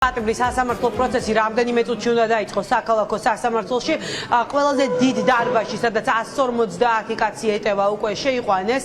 პატიმრის სასამართლო პროცესი რამდენიმე წუთში უნდა დაიწყოს საქალაქო სასამართლოში. ყველაზე დიდ დარბაზში, სადაც 150 კაცი ეტევა უკვე შეიყვანეს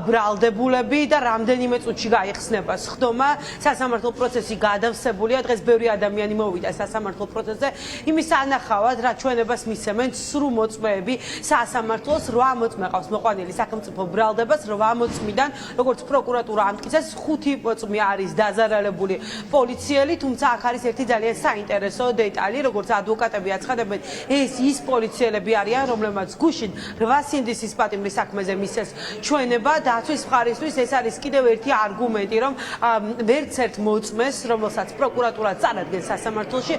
ბრალდებულები და რამდენიმე წუთში გაიხსნება სხდომა. სასამართლო პროცესი გადავსებულია. დღეს ბევრი ადამიანი მოვიდა სასამართლო პროცესზე. იმის ანახავად, რა ჩვენებას მისცემენ სრულ მოწმეები სასამართლოს 8 მოწმე ყავს მოყვანილი სახელმწიფო ბრალდებას 8 მოწმიდან, როგორც პროკურატურა ამტკიცეს, 5 მოწმე არის დაზარალებული პოლიციელი, თუმცა აქ არის ერთი ძალიან საინტერესო დეტალი, როგორც ადვოკატები აცხადებენ, ეს ის პოლიციელები არიან, რომლებმაც გუშინ 8 სინდისის პატიმრის საქმეზე მისცეს ჩვენება. დაცვის მხარისთვის ეს არის კიდევ ერთი არგუმენტი, რომ ვერც ერთ მოწმეს, რომელსაც პროკურატურა წარადგენს სასამართლოში,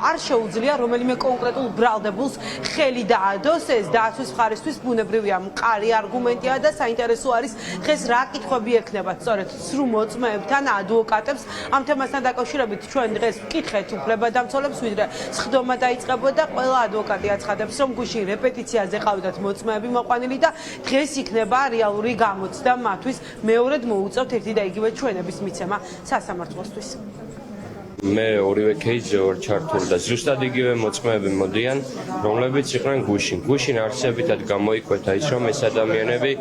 არ შეუძლია რომელიმე კონკრეტულ ბრალდებულს ხელი დაადოს. ეს დაცვის მხარისთვის ბუნებრივია მყარი არგუმენტია და საინტერესო არის დღეს რა კითხვები ექნებათ სწორედ სრულ მოწმეებთან ადვოკატებს ამ თემასთან დაკავშირებით ჩვენ დღეს ვკითხეთ უფლებადამცველებს, ვიდრე სხდომა დაიწყებოდა. ყველა ადვოკატი აცხადებს, რომ გუშინ რეპეტიციაზე ყავდათ მოწმეები მოყვანილი და დღეს იქნება რეალური გამოცდა მათთვის. მეორედ მოუწევთ ერთი და იგივე ჩვენების მიცემა სასამართლოსთვის. მე ორივე кейსზე ვარ ჩართული და ზუსტად იგივე მოწმეები მოდიან, რომლებიც იყვნენ გუშინ არსებითად გამოიკვეთა ის, რომ ეს ადამიანები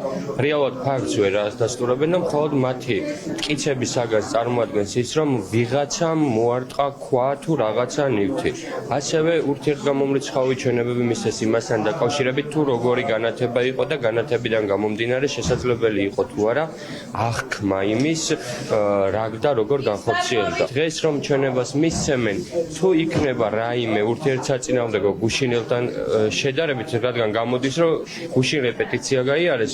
რეალურად ფაქტს ვერ ასდასტურებენ და მხოლოდ მათი მტკიცების საგანს წარმოადგენს ის, რომ ვიღაცამ მოარტყა ქვა თუ რაღაცა ნივთი. ასევე ურთიერთგამომრიცხავი ჩვენებები მისცეს იმასთან დაკავშირებით, თუ როგორი განათება იყო და განათებიდან გამომდინარე შესაძლებელი იყო თუ არა აღქმა იმის რა და როგორ განხორციელდა. დღეს რომ ჩვენებას მისცემენ, თუ იქნება რაიმე ურთიერთსაწინააღმდეგო გუშინელთან შედარებით, რადგან გამოდის, რომ გუშინ რეპეტიცია გაიარეს,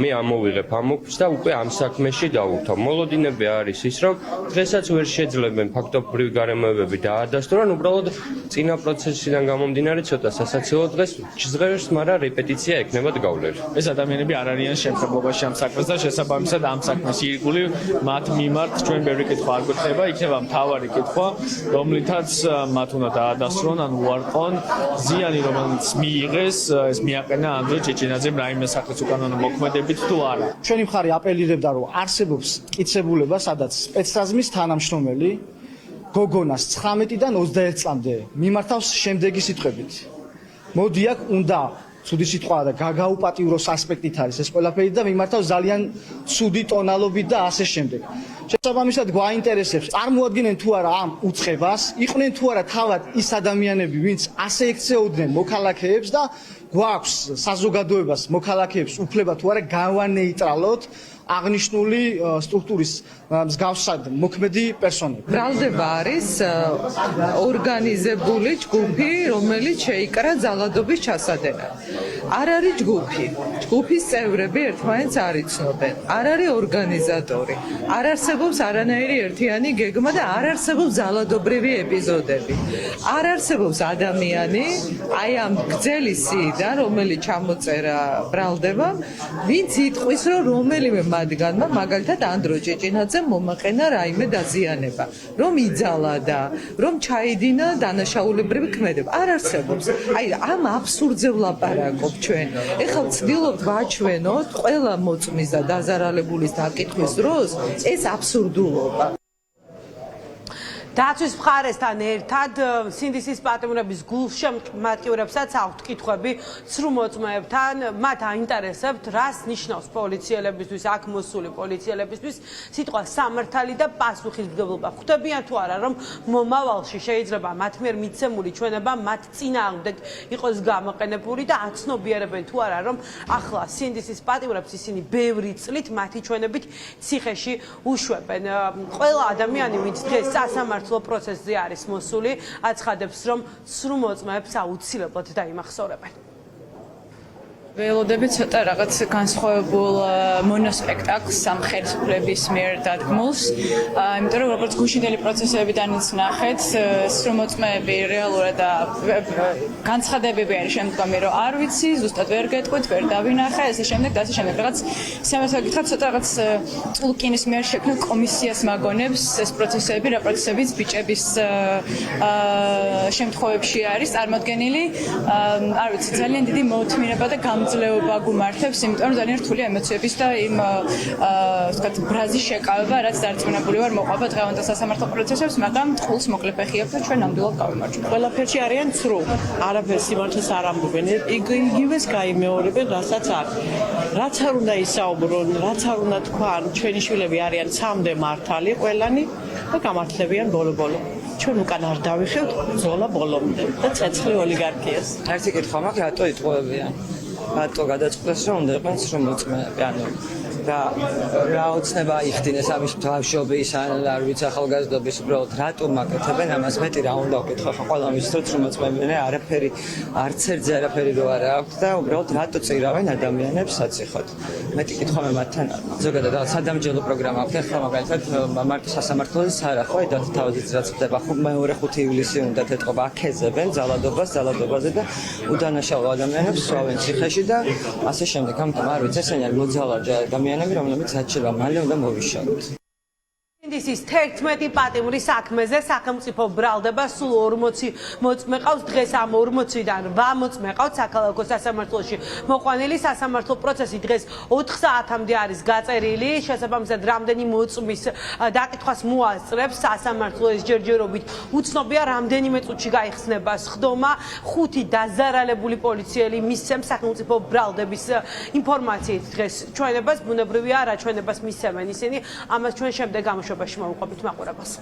მე ამოვიღებ ამოქმს და უკვე ამ საქმეში დავუთავ. მოლოდინები არის ის, რომ დღესაც ვერ შეძლებენ ფაქტობრივი გარემოებები დაადასტურონ, უბრალოდ წინა პროცესიდან გამომდინარე ცოტა სასაცილო დღეს ჭზღერს, მაგრამ რეპეტიცია ექნებათ გავლილი. ეს ადამიანები არ არიან შემთხვევაში ამ საქმეს და შესაბამისად ამ საქმეს ირგული მათ მიმართ ჩვენ ბევრი კითხვა არ გვექნება, იქნება მთავარი კითხვა, რომლითაც მათ უნდა დაადასტურონ ან უარყონ ზიანი, რომელიც მიიღეს, ეს მიაყენა ანდრე ჭეჭინაძემ რაიმე სახის უკანონო მოქმედებით თუ არა. ჩვენი მხარე აპელირებდა, რომ არსებობს მტკიცებულება, სადაც სპეცნაზმის თანამშრომელი გოგონას 19-დან 21 წლამდე მიმართავს შემდეგი სიტყვებით. მოდი აქ უნდა ცუდი სიტყვა და გაგაუპატიუროს ასპექტით არის ეს ყველაფერი და მიმართავს ძალიან ცუდი ტონალობით და ასე შემდეგ. შესაბამისად გვაინტერესებს, წარმოადგენენ თუ არა ამ უწყებას, იყვნენ თუ არა თავად ის ადამიანები, ვინც ასე ექცეოდნენ მოქალაქეებს და გვაქვს საზოგადოებას მოქალაქეებს უფლება თუ არა გავანეიტრალოთ აღნიშნული სტრუქტურის მსგავსად მოქმედი პერსონები. ბრალდება არის ორგანიზებული ჯგუფი, რომელიც შეიკრა ძალადობის ჩასადენად. არ არის ჯგუფი. ჯგუფის წევრები ერთმანეთს არ იცნობენ. არ არის ორგანიზატორი. არ არსებობს არანაირი ერთიანი გეგმა და არ არსებობს ძალადობრივი ეპიზოდები. არ არსებობს ადამიანი, აი ამ გრძელი სიიდან, რომელიც ჩამოწერა ბრალდებამ, ვინც იტყვის, რომ რომელიმე მათგანმა, მაგალითად ანდრო ჭეჭინაძემ მომაყენა რაიმე დაზიანება, რომ იძალა და რომ ჩაიდინა დანაშაულებრივი ქმედება. არ არსებობს. აი ამ აბსურდზე ვლაპარაკობ ჩვენ. ეხლა ვცდილობთ ვაჩვენოთ ყველა მოწმის და დაზარალებულის დაკითხვის დროს ეს აბსურდულობა. დაცვის მხარესთან ერთად სინდისის პატიმრების გულშემატკივრებსაც აქვთ კითხვები სრულ მოწმეებთან. მათ აინტერესებთ, რას ნიშნავს პოლიციელებისთვის, აქ მოსული პოლიციელებისთვის სიტყვა სამართალი და პასუხისმგებლობა. ხვდებიან თუ არა, რომ მომავალში შეიძლება მათ მიერ მიცემული ჩვენება მათ წინააღმდეგ იყოს გამოყენებული და აცნობიერებენ თუ არა, რომ ახლა სინდისის პატიმრებს ისინი ბევრი წლით მათი ჩვენებით ციხეში უშვებენ. ყველა ადამიანი, ვინც დღეს სასამართლო პროცესზე არის მოსული, აცხადებს, რომ სრულ მოწმეებს აუცილებლად დაიმახსოვრებენ. ველოდები ცოტა რაღაც განსხვავებულ მონოსპექტაკლს სამხედროების მიერ დადგმულს, იმიტომ რომ როგორც გუშინდელი პროცესებიდანაც ნახეთ, სრულ მოწმეები რეალურად განცხადებები არის შემდგომი, რომ არ ვიცი, ზუსტად ვერ გეტყვით, ვერ დავინახე, ესე შემდეგ და ასე შემდეგ. რაღაც სამასო გითხრათ, ცოტა რაღაც წულკინის მიერ შექმნილ კომისიას მაგონებს ეს პროცესები, რა პროცესებიც ბიჭების შემთხვევებში არის წარმოდგენილი, არ ვიცი, ძალიან დიდი მოუთმინება და გამძლეობა გუმართებს, იმიტომ რომ ძალიან რთული ემოციების და იმ ვთქვათ ბრაზის შეკავება, რაც დარწმუნებული ვარ მოყვება დღევანდელ სასამართლო პროცესებს, მაგრამ ტყუილს მოკლეფეხი აქვს და ჩვენ ნამდვილად გავიმარჯვებთ. ყველაფერში არიან ცრუ, არაფერს სიმართლეს არ ამბობენ, იგივეს გაიმეორებენ, რასაც არის. რაც არ უნდა ისაუბრონ, რაც არ უნდა თქვან, ჩვენი შვილები არიან ცამდე მართალი ყველანი და გამართლებიან ბოლო-ბოლო. ჩვენ უკან არ დავიხევთ ბრძოლა ბოლომდე და ცეცხლი ოლიგარქიას. ერთი კითხვა მაქვს, რატო იტყუებიან? რატო გადაწყვეტეს რომ უნდა იყვნენ შრომოწმეები? ანუ რა ოცნება იხდინეს ამის ბავშვობის ან არ ვიცი ახალგაზრდობის უბრალოდ რატო მაკეთებენ ამას მეტი რა უნდა ვკითხო ხო ყველა ვიცით შრომოწმეები არაფერი არც ერთზე არაფერი რო არა აქვს და უბრალოდ რატო წირავენ ადამიანებს საციხოთ მეტი კითხვა მე მათთან ზოგადად სადამჯელო პროგრამა აქვს ახლა მაგალითად მარტო სასამართლოზე არა ხო ედათ თავზეც რაც ხდება ხო მეორე 5 ივლისი უნდა ეთყობა აქეზებენ ძალადობაზე და უდანაშაულო ადამიანებს სვავენ ციხეში და ასე შემდეგ ამიტომ არ ვიცი ესენი არის მოძალარჯა ადამიანები რომლებიც საჭიროა მალე უნდა მოვიშალოთ ინდისის 11 პატიმრის საქმეზე სახელმწიფო ბრალდება სულ 40 მოწმე ყავს დღეს ამ 40-დან 8 მოწმე ყავს საქალაქო სასამართლოში მოყვანილი სასამართლო პროცესი დღეს 4 საათამდე არის გაწერილი შესაბამისად რამდენი მოწმის დაკითხვას მოასწრებს სასამართლოს ჯერჯერობით უცნობია რამდენიმე წუთში გაიხსნება სხდომა 5 დაზარალებული პოლიციელი მისცემს სახელმწიფო ბრალდების ინფორმაციით დღეს ჩვენებას ბუნებრივია რა ჩვენებას მისცემენ ისინი ამას ჩვენ შემდეგ გამოშვებაში მოვუყვებით მაყურებელს